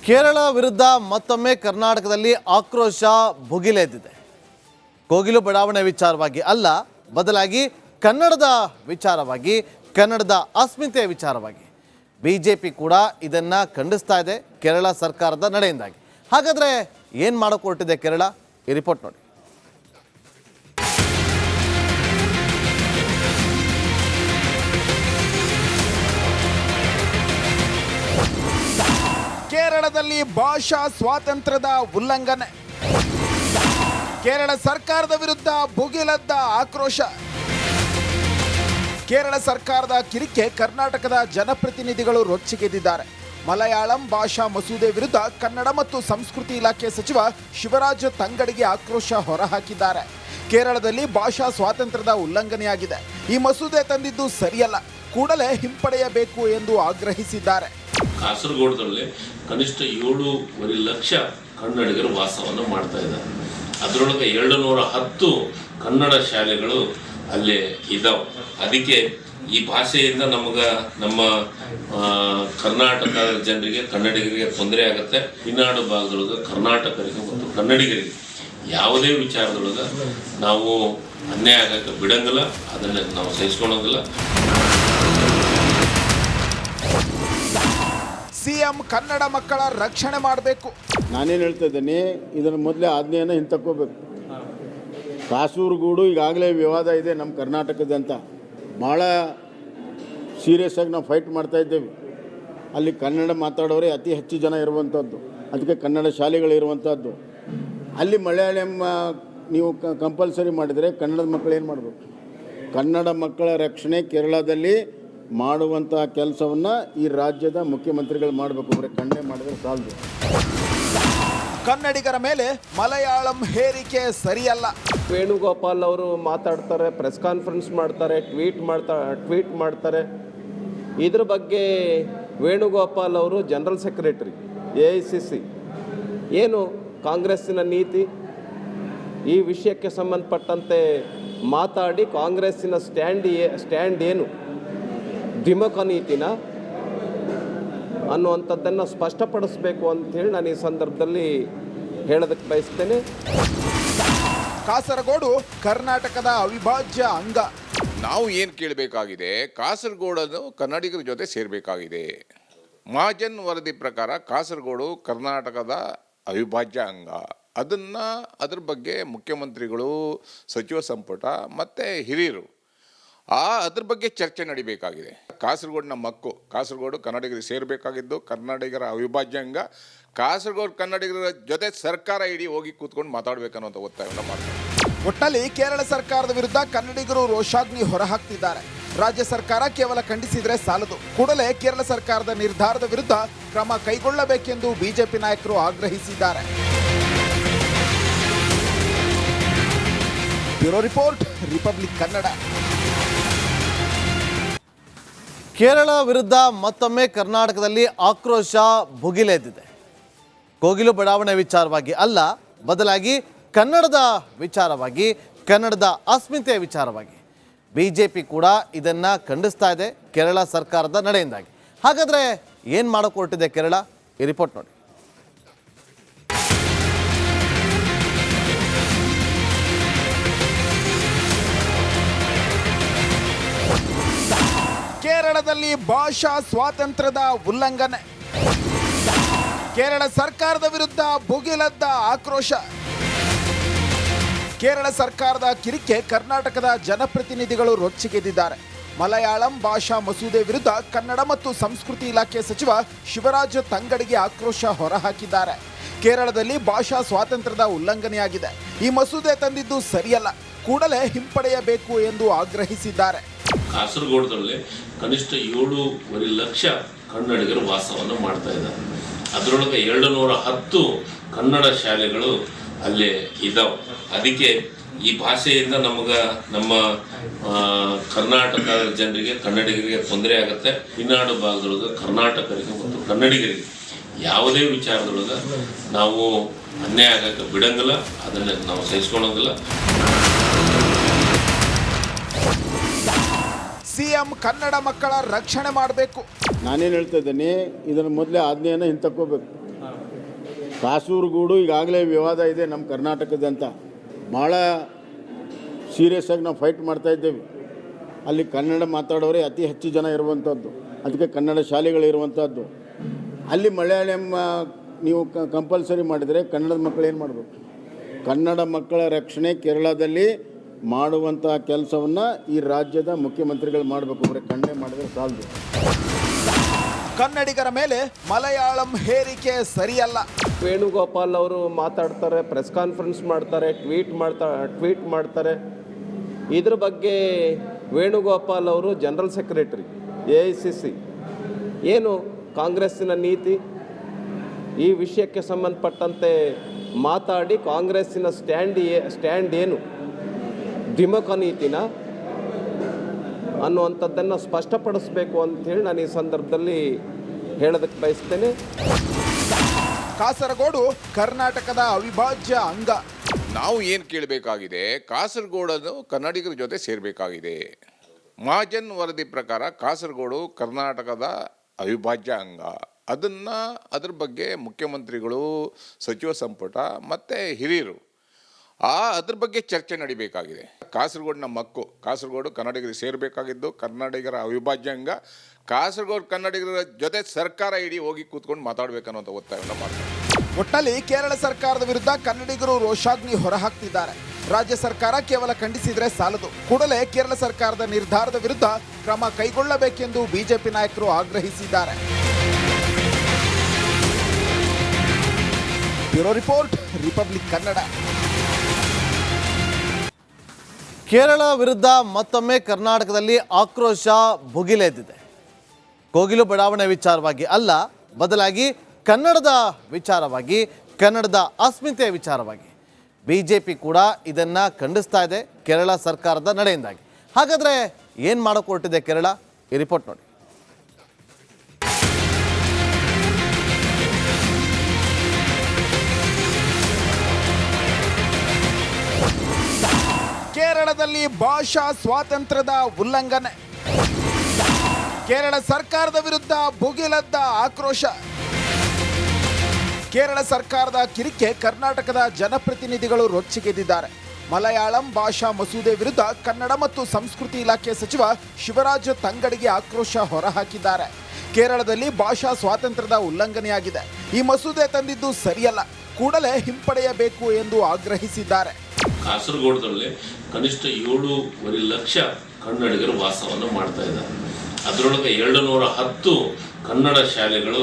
ಕೇರಳ ವಿರುದ್ಧ ಮತ್ತೊಮ್ಮೆ ಕರ್ನಾಟಕದಲ್ಲಿ ಆಕ್ರೋಶ ಭುಗಿಲೆದ್ದಿದೆ. ಕೋಗಿಲು ಬಡಾವಣೆ ವಿಚಾರವಾಗಿ ಅಲ್ಲ, ಬದಲಾಗಿ ಕನ್ನಡದ ವಿಚಾರವಾಗಿ, ಕನ್ನಡದ ಅಸ್ಮಿತೆಯ ವಿಚಾರವಾಗಿ ಬಿಜೆಪಿ ಕೂಡ ಇದನ್ನ ಖಂಡಿಸ್ತಾ ಇದೆ ಕೇರಳ ಸರ್ಕಾರದ ನಡೆಯಿಂದಾಗಿ. ಹಾಗಾದ್ರೆ ಏನು ಮಾಡೋಕೆ ಹೊರಟಿದೆ ಕೇರಳ? ಈ ರಿಪೋರ್ಟ್ ನೋಡಿ. ಕೇರಳದಲ್ಲಿ ಭಾಷಾ ಸ್ವಾತಂತ್ರ್ಯದ ಉಲ್ಲಂಘನೆ, ಕೇರಳ ಸರ್ಕಾರದ ವಿರುದ್ಧ ಭುಗಿಲೆದ್ದ ಆಕ್ರೋಶ. ಕೇರಳ ಸರ್ಕಾರದ ಕಿರಿಕೆ ಕರ್ನಾಟಕದ ಜನಪ್ರತಿನಿಧಿಗಳು ರೊಚ್ಚಿಗೆದ್ದಿದ್ದಾರೆ. ಮಲಯಾಳಂ ಭಾಷಾ ಮಸೂದೆ ವಿರುದ್ಧ ಕನ್ನಡ ಮತ್ತು ಸಂಸ್ಕೃತಿ ಇಲಾಖೆ ಸಚಿವ ಶಿವರಾಜ್ ತಂಗಡಿಗೆ ಆಕ್ರೋಶ ಹೊರಹಾಕಿದ್ದಾರೆ. ಕೇರಳದಲ್ಲಿ ಭಾಷಾ ಸ್ವಾತಂತ್ರ್ಯದ ಉಲ್ಲಂಘನೆಯಾಗಿದೆ, ಈ ಮಸೂದೆ ತಂದಿದ್ದು ಸರಿಯಲ್ಲ, ಕೂಡಲೇ ಹಿಂಪಡೆಯಬೇಕು ಎಂದು ಆಗ್ರಹಿಸಿದ್ದಾರೆ. ಕಾಸರಗೋಡದಲ್ಲಿ ಕನಿಷ್ಠ 7.5 ಲಕ್ಷ ಕನ್ನಡಿಗರು ವಾಸವನ್ನು ಮಾಡ್ತಾ ಇದ್ದಾರೆ. ಅದರೊಳಗೆ 210 ಕನ್ನಡ ಶಾಲೆಗಳು ಅಲ್ಲೇ ಇದ್ದಾವೆ. ಅದಕ್ಕೆ ಈ ಭಾಷೆಯಿಂದ ನಮ್ಮ ಕರ್ನಾಟಕದ ಜನರಿಗೆ, ಕನ್ನಡಿಗರಿಗೆ ತೊಂದರೆ ಆಗುತ್ತೆ. ಈ ಭಾಗದೊಳಗೆ ಕರ್ನಾಟಕರಿಗೆ ಮತ್ತು ಕನ್ನಡಿಗರಿಗೆ ಯಾವುದೇ ವಿಚಾರದೊಳಗೆ ನಾವು ಅನ್ಯಾಯ ಆಗಕ್ಕೆ ಬಿಡಂಗಿಲ್ಲ, ಅದನ್ನು ನಾವು ಸಹಿಸ್ಕೊಳಂಗಿಲ್ಲ. ಸಿಎಂ ಕನ್ನಡ ಮಕ್ಕಳ ರಕ್ಷಣೆ ಮಾಡಬೇಕು. ನಾನೇನು ಹೇಳ್ತಾ ಇದ್ದೀನಿ, ಇದನ್ನು ಮೊದಲೇ ಆಜ್ಞೆಯನ್ನು ಹಿಂತಕ್ಕೋಬೇಕು. ಕಾಸರಗೋಡು ಈಗಾಗಲೇ ವಿವಾದ ಇದೆ ನಮ್ಮ ಕರ್ನಾಟಕದಂತ, ಭಾಳ ಸೀರಿಯಸ್ ಆಗಿ ನಾವು ಫೈಟ್ ಮಾಡ್ತಾ ಇದ್ದೇವೆ. ಅಲ್ಲಿ ಕನ್ನಡ ಮಾತಾಡೋರೇ ಅತಿ ಹೆಚ್ಚು ಜನ ಇರುವಂಥದ್ದು, ಅದಕ್ಕೆ ಕನ್ನಡ ಶಾಲೆಗಳಿರುವಂಥದ್ದು. ಅಲ್ಲಿ ಮಲಯಾಳಂ ನೀವು ಕಂಪಲ್ಸರಿ ಮಾಡಿದರೆ ಕನ್ನಡದ ಮಕ್ಕಳು ಏನು ಮಾಡಬೇಕು? ಕನ್ನಡ ಮಕ್ಕಳ ರಕ್ಷಣೆ ಕೇರಳದಲ್ಲಿ ಮಾಡುವಂಥ ಕೆಲಸವನ್ನು ಈ ರಾಜ್ಯದ ಮುಖ್ಯಮಂತ್ರಿಗಳು ಮಾಡಬೇಕು. ಅವರೇ ಖಂಡನೆ ಮಾಡಿದರೆ ಸಾಲದು. ಕನ್ನಡಿಗರ ಮೇಲೆ ಮಲಯಾಳಂ ಹೇರಿಕೆ ಸರಿಯಲ್ಲ. ವೇಣುಗೋಪಾಲ್ ಅವರು ಮಾತಾಡ್ತಾರೆ, ಪ್ರೆಸ್ ಕಾನ್ಫರೆನ್ಸ್ ಮಾಡ್ತಾರೆ, ಟ್ವೀಟ್ ಮಾಡ್ತಾರೆ. ಇದ್ರ ಬಗ್ಗೆ ವೇಣುಗೋಪಾಲ್ ಅವರು ಜನರಲ್ ಸೆಕ್ರೆಟರಿ AICC, ಏನು ಕಾಂಗ್ರೆಸ್ಸಿನ ನೀತಿ, ಈ ವಿಷಯಕ್ಕೆ ಸಂಬಂಧಪಟ್ಟಂತೆ ಮಾತಾಡಿ ಕಾಂಗ್ರೆಸ್ಸಿನ ಸ್ಟ್ಯಾಂಡ್ ಏನು, ದ್ವಿಮುಖ ನೀತಿನ ಅನ್ನುವಂಥದ್ದನ್ನು ಸ್ಪಷ್ಟಪಡಿಸಬೇಕು ಅಂತೇಳಿ ನಾನು ಈ ಸಂದರ್ಭದಲ್ಲಿ ಹೇಳೋದಕ್ಕೆ ಬಯಸ್ತೇನೆ. ಕಾಸರಗೋಡು ಕರ್ನಾಟಕದ ಅವಿಭಾಜ್ಯ ಅಂಗ. ನಾವು ಏನು ಕೇಳಬೇಕಾಗಿದೆ, ಕಾಸರಗೋಡನ್ನು ಕನ್ನಡಿಗರ ಜೊತೆ ಸೇರಬೇಕಾಗಿದೆ. ಮಹಾಜನ್ ವರದಿ ಪ್ರಕಾರ ಕಾಸರಗೋಡು ಕರ್ನಾಟಕದ ಅವಿಭಾಜ್ಯ ಅಂಗ. ಅದ್ರ ಬಗ್ಗೆ ಮುಖ್ಯಮಂತ್ರಿಗಳು, ಸಚಿವ ಸಂಪುಟ ಮತ್ತು ಹಿರಿಯರು ಅದ್ರ ಬಗ್ಗೆ ಚರ್ಚೆ ನಡಿಬೇಕಾಗಿದೆ. ಕಾಸರಗೋಡು ನಮ್ಮ ಹಕ್ಕು, ಕಾಸರಗೋಡು ಕನ್ನಡಿಗರಿಗೆ ಸೇರಬೇಕಾಗಿದ್ದು ಕನ್ನಡಿಗರ ಅವಿಭಾಜ್ಯ ಅಂಗ. ಕಾಸರಗೋಡು ಕನ್ನಡಿಗರ ಜೊತೆ ಸರ್ಕಾರ ಇಡೀ ಹೋಗಿ ಕೂತ್ಕೊಂಡು ಮಾತಾಡಬೇಕನ್ನೋಂಥ ಒತ್ತಾಯವನ್ನು ಮಾಡ್ತಾರೆ. ಒಟ್ಟಲ್ಲಿ ಕೇರಳ ಸರ್ಕಾರದ ವಿರುದ್ಧ ಕನ್ನಡಿಗರು ರೋಷಾಗ್ನಿ ಹೊರಹಾಕ್ತಿದ್ದಾರೆ. ರಾಜ್ಯ ಸರ್ಕಾರ ಕೇವಲ ಖಂಡಿಸಿದರೆ ಸಾಲದು, ಕೂಡಲೇ ಕೇರಳ ಸರ್ಕಾರದ ನಿರ್ಧಾರದ ವಿರುದ್ಧ ಕ್ರಮ ಕೈಗೊಳ್ಳಬೇಕೆಂದು ಬಿಜೆಪಿ ನಾಯಕರು ಆಗ್ರಹಿಸಿದ್ದಾರೆ. Bureau report, republic Kannada. Kerala ವಿರುದ್ಧ ಮತ್ತೊಮ್ಮೆ ಕರ್ನಾಟಕದಲ್ಲಿ ಆಕ್ರೋಶ ಭುಗಿಲೆದ್ದಿದೆ. ಕೋಗಿಲು ಬಡಾವಣೆ ವಿಚಾರವಾಗಿ ಅಲ್ಲ, ಬದಲಾಗಿ ಕನ್ನಡದ ವಿಚಾರವಾಗಿ, ಕನ್ನಡದ ಅಸ್ಮಿತೆಯ ವಿಚಾರವಾಗಿ ಬಿಜೆಪಿ ಕೂಡ ಇದನ್ನ ಖಂಡಿಸ್ತಾ ಇದೆ ಕೇರಳ ಸರ್ಕಾರದ ನಡೆಯಿಂದಾಗಿ. ಹಾಗಾದ್ರೆ ಏನು ಮಾಡೋಕೆ ಹೊರಟಿದೆ ಕೇರಳ? ಈ ರಿಪೋರ್ಟ್ ನೋಡಿ. ಕೇರಳದಲ್ಲಿ ಭಾಷಾ ಸ್ವಾತಂತ್ರ್ಯದ ಉಲ್ಲಂಘನೆ, ಕೇರಳ ಸರ್ಕಾರದ ವಿರುದ್ಧ ಭುಗಿಲೆದ್ದ ಆಕ್ರೋಶ. ಕೇರಳ ಸರ್ಕಾರದ ಕಿರಿಕೆ ಕರ್ನಾಟಕದ ಜನಪ್ರತಿನಿಧಿಗಳು ರೊಚ್ಚಿಗೆದ್ದಿದ್ದಾರೆ. ಮಲಯಾಳಂ ಭಾಷಾ ಮಸೂದೆ ವಿರುದ್ಧ ಕನ್ನಡ ಮತ್ತು ಸಂಸ್ಕೃತಿ ಇಲಾಖೆ ಸಚಿವ ಶಿವರಾಜ್ ತಂಗಡಿಗೆ ಆಕ್ರೋಶ ಹೊರಹಾಕಿದ್ದಾರೆ. ಕೇರಳದಲ್ಲಿ ಭಾಷಾ ಸ್ವಾತಂತ್ರ್ಯದ ಉಲ್ಲಂಘನೆಯಾಗಿದೆ, ಈ ಮಸೂದೆ ತಂದಿದ್ದು ಸರಿಯಲ್ಲ, ಕೂಡಲೇ ಹಿಂಪಡೆಯಬೇಕು ಎಂದು ಆಗ್ರಹಿಸಿದ್ದಾರೆ. ಕಾಸರಗೋಡದಲ್ಲಿ ಕನಿಷ್ಠ 7.5 ಲಕ್ಷ ಕನ್ನಡಿಗರು ವಾಸವನ್ನು ಮಾಡ್ತಾ ಇದ್ದಾರೆ. ಅದರೊಳಗೆ 210 ಕನ್ನಡ ಶಾಲೆಗಳು ಅಲ್ಲೇ ಇದ್ದಾವೆ. ಅದಕ್ಕೆ ಈ ಭಾಷೆಯಿಂದ ನಮ್ಮ ಕರ್ನಾಟಕದ ಜನರಿಗೆ, ಕನ್ನಡಿಗರಿಗೆ ತೊಂದರೆ ಆಗುತ್ತೆ. ಈ ಭಾಗದೊಳಗೆ ಕರ್ನಾಟಕರಿಗೆ ಮತ್ತು ಕನ್ನಡಿಗರಿಗೆ ಯಾವುದೇ ವಿಚಾರದೊಳಗೆ ನಾವು ಅನ್ಯಾಯ ಆಗಕ್ಕೆ ಬಿಡಂಗಿಲ್ಲ, ಅದನ್ನು ನಾವು ಸಹಿಸ್ಕೊಳಂಗಿಲ್ಲ. ಸಿಎಂ ಕನ್ನಡ ಮಕ್ಕಳ ರಕ್ಷಣೆ ಮಾಡಬೇಕು. ನಾನೇನು ಹೇಳ್ತಾ ಇದ್ದೀನಿ, ಇದನ್ನು ಮೊದಲೇ ಆಜ್ಞೆಯನ್ನು ಹಿಂತಕ್ಕೋಬೇಕು. ಕಾಸರಗೋಡು ಈಗಾಗಲೇ ವಿವಾದ ಇದೆ ನಮ್ಮ ಕರ್ನಾಟಕದಂತ ಭಾಳ ಸೀರಿಯಸ್ ಆಗಿ ನಾವು ಫೈಟ್ ಮಾಡ್ತಾ ಇದ್ದೇವೆ. ಅಲ್ಲಿ ಕನ್ನಡ ಮಾತಾಡೋರೇ ಅತಿ ಹೆಚ್ಚು ಜನ ಇರುವಂಥದ್ದು, ಅದಕ್ಕೆ ಕನ್ನಡ ಶಾಲೆಗಳಿರುವಂಥದ್ದು. ಅಲ್ಲಿ ಮಲಯಾಳಂ ನೀವು ಕಂಪಲ್ಸರಿ ಮಾಡಿದರೆ ಕನ್ನಡದ ಮಕ್ಕಳು ಏನು ಮಾಡಬೇಕು? ಕನ್ನಡ ಮಕ್ಕಳ ರಕ್ಷಣೆ ಕೇರಳದಲ್ಲಿ ಮಾಡುವಂಥ ಕೆಲಸವನ್ನು ಈ ರಾಜ್ಯದ ಮುಖ್ಯಮಂತ್ರಿಗಳು ಮಾಡಬೇಕು. ಬರೀ ಕನ್ನಡ ಮಾಡಿದರೆ ಸಾಲದು. ಕನ್ನಡಿಗರ ಮೇಲೆ ಮಲಯಾಳಂ ಹೇರಿಕೆ ಸರಿಯಲ್ಲ. ವೇಣುಗೋಪಾಲ್ ಅವರು ಮಾತಾಡ್ತಾರೆ, ಪ್ರೆಸ್ ಕಾನ್ಫರೆನ್ಸ್ ಮಾಡ್ತಾರೆ, ಟ್ವೀಟ್ ಮಾಡ್ತಾರೆ. ಇದ್ರ ಬಗ್ಗೆ ವೇಣುಗೋಪಾಲ್ ಅವರು ಜನರಲ್ ಸೆಕ್ರೆಟರಿ AICC. ಏನು ಕಾಂಗ್ರೆಸ್ಸಿನ ನೀತಿ ಈ ವಿಷಯಕ್ಕೆ ಸಂಬಂಧಪಟ್ಟಂತೆ ಮಾತಾಡಿ ಕಾಂಗ್ರೆಸ್ಸಿನ ಸ್ಟ್ಯಾಂಡ್ ಏನು ದ್ವಿಮುಖ ನೀತಿನ ಅನ್ನುವಂಥದ್ದನ್ನು ಸ್ಪಷ್ಟಪಡಿಸಬೇಕು ಅಂಥೇಳಿ ನಾನು ಈ ಸಂದರ್ಭದಲ್ಲಿ ಹೇಳೋದಕ್ಕೆ ಬಯಸ್ತೇನೆ. ಕಾಸರಗೋಡು ಕರ್ನಾಟಕದ ಅವಿಭಾಜ್ಯ ಅಂಗ. ನಾವು ಏನು ಕೇಳಬೇಕಾಗಿದೆ, ಕಾಸರಗೋಡನ್ನು ಕನ್ನಡಿಗರ ಜೊತೆ ಸೇರಬೇಕಾಗಿದೆ. ಮಹಾಜನ್ ವರದಿ ಪ್ರಕಾರ ಕಾಸರಗೋಡು ಕರ್ನಾಟಕದ ಅವಿಭಾಜ್ಯ ಅಂಗ. ಅದ್ರ ಬಗ್ಗೆ ಮುಖ್ಯಮಂತ್ರಿಗಳು, ಸಚಿವ ಸಂಪುಟ ಮತ್ತು ಹಿರಿಯರು ಅದ್ರ ಬಗ್ಗೆ ಚರ್ಚೆ ನಡಿಬೇಕಾಗಿದೆ. ಕಾಸರಗೋಡು ನಮ್ಮ ಹಕ್ಕು. ಕಾಸರಗೋಡು ಕನ್ನಡಿಗರಿಗೆ ಸೇರಬೇಕಾಗಿದ್ದು ಕನ್ನಡಿಗರ ಅವಿಭಾಜ್ಯ ಅಂಗ. ಕಾಸರಗೋಡು ಕನ್ನಡಿಗರ ಜೊತೆ ಸರ್ಕಾರ ಇಡೀ ಹೋಗಿ ಕೂತ್ಕೊಂಡು ಮಾತಾಡಬೇಕನ್ನೋಂಥ ಒತ್ತಾಯವನ್ನು ಮಾಡ್ತಾರೆ. ಒಟ್ಟಲ್ಲಿ ಕೇರಳ ಸರ್ಕಾರದ ವಿರುದ್ಧ ಕನ್ನಡಿಗರು ರೋಷಾಗ್ನಿ ಹೊರಹಾಕ್ತಿದ್ದಾರೆ. ರಾಜ್ಯ ಸರ್ಕಾರ ಕೇವಲ ಖಂಡಿಸಿದರೆ ಸಾಲದು, ಕೂಡಲೇ ಕೇರಳ ಸರ್ಕಾರದ ನಿರ್ಧಾರದ ವಿರುದ್ಧ ಕ್ರಮ ಕೈಗೊಳ್ಳಬೇಕೆಂದು ಬಿಜೆಪಿ ನಾಯಕರು ಆಗ್ರಹಿಸಿದ್ದಾರೆ. Bureau report, republic Kannada. Kerala ವಿರುದ್ಧ ಮತ್ತೊಮ್ಮೆ ಕರ್ನಾಟಕದಲ್ಲಿ ಆಕ್ರೋಶ ಭುಗಿಲೆದ್ದಿದೆ. ಕೋಗಿಲು ಬಡಾವಣೆ ವಿಚಾರವಾಗಿ ಅಲ್ಲ, ಬದಲಾಗಿ ಕನ್ನಡದ ವಿಚಾರವಾಗಿ, ಕನ್ನಡದ ಅಸ್ಮಿತೆಯ ವಿಚಾರವಾಗಿ BJP ಕೂಡ ಇದನ್ನು ಖಂಡಿಸ್ತಾ ಇದೆ ಕೇರಳ ಸರ್ಕಾರದ ನಡೆಯಿಂದಾಗಿ. ಹಾಗಾದರೆ ಏನು ಮಾಡೋಕೆ ಹೊರಟಿದೆ ಕೇರಳ? ಈ ರಿಪೋರ್ಟ್ ನೋಡಿ. ಕೇರಳದಲ್ಲಿ ಭಾಷಾ ಸ್ವಾತಂತ್ರ್ಯದ ಉಲ್ಲಂಘನೆ. ಕೇರಳ ಸರ್ಕಾರದ ವಿರುದ್ಧ ಭುಗಿಲೆದ್ದ ಆಕ್ರೋಶ. ಕೇರಳ ಸರ್ಕಾರದ ಕಿರಿಕೆ ಕರ್ನಾಟಕದ ಜನಪ್ರತಿನಿಧಿಗಳು ರೊಚ್ಚಿಗೆದ್ದಿದ್ದಾರೆ. ಮಲಯಾಳಂ ಭಾಷಾ ಮಸೂದೆ ವಿರುದ್ಧ ಕನ್ನಡ ಮತ್ತು ಸಂಸ್ಕೃತಿ ಇಲಾಖೆ ಸಚಿವ ಶಿವರಾಜ ತಂಗಡಿಗೆ ಆಕ್ರೋಶ ಹೊರಹಾಕಿದ್ದಾರೆ. ಕೇರಳದಲ್ಲಿ ಭಾಷಾ ಸ್ವಾತಂತ್ರ್ಯದ ಉಲ್ಲಂಘನೆಯಾಗಿದೆ. ಈ ಮಸೂದೆ ತಂದಿದ್ದು ಸರಿಯಲ್ಲ, ಕೂಡಲೇ ಹಿಂಪಡೆಯಬೇಕು ಎಂದು ಆಗ್ರಹಿಸಿದ್ದಾರೆ. ಕಾಸರಗೋಡದಲ್ಲಿ ಕನಿಷ್ಠ 7.5 ಲಕ್ಷ ಕನ್ನಡಿಗರು ವಾಸವನ್ನು ಮಾಡ್ತಾ ಇದ್ದಾರೆ. ಅದರೊಳಗೆ 210 ಕನ್ನಡ ಶಾಲೆಗಳು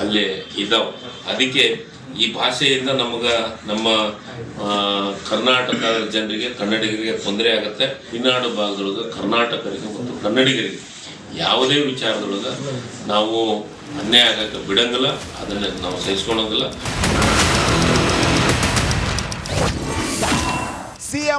ಅಲ್ಲೇ ಇದ್ದಾವೆ. ಅದಕ್ಕೆ ಈ ಭಾಷೆಯಿಂದ ನಮ್ಮ ಕರ್ನಾಟಕದ ಜನರಿಗೆ, ಕನ್ನಡಿಗರಿಗೆ ತೊಂದರೆ ಆಗುತ್ತೆ. ಈ ಭಾಗದೊಳಗೆ ಕರ್ನಾಟಕರಿಗೆ ಮತ್ತು ಕನ್ನಡಿಗರಿಗೆ ಯಾವುದೇ ವಿಚಾರದೊಳಗೆ ನಾವು ಅನ್ಯಾಯ ಆಗಕ್ಕೆ ಬಿಡಂಗಿಲ್ಲ, ಅದನ್ನು ನಾವು ಸಹಿಸ್ಕೊಳಂಗಿಲ್ಲ. ಸಿಎಂ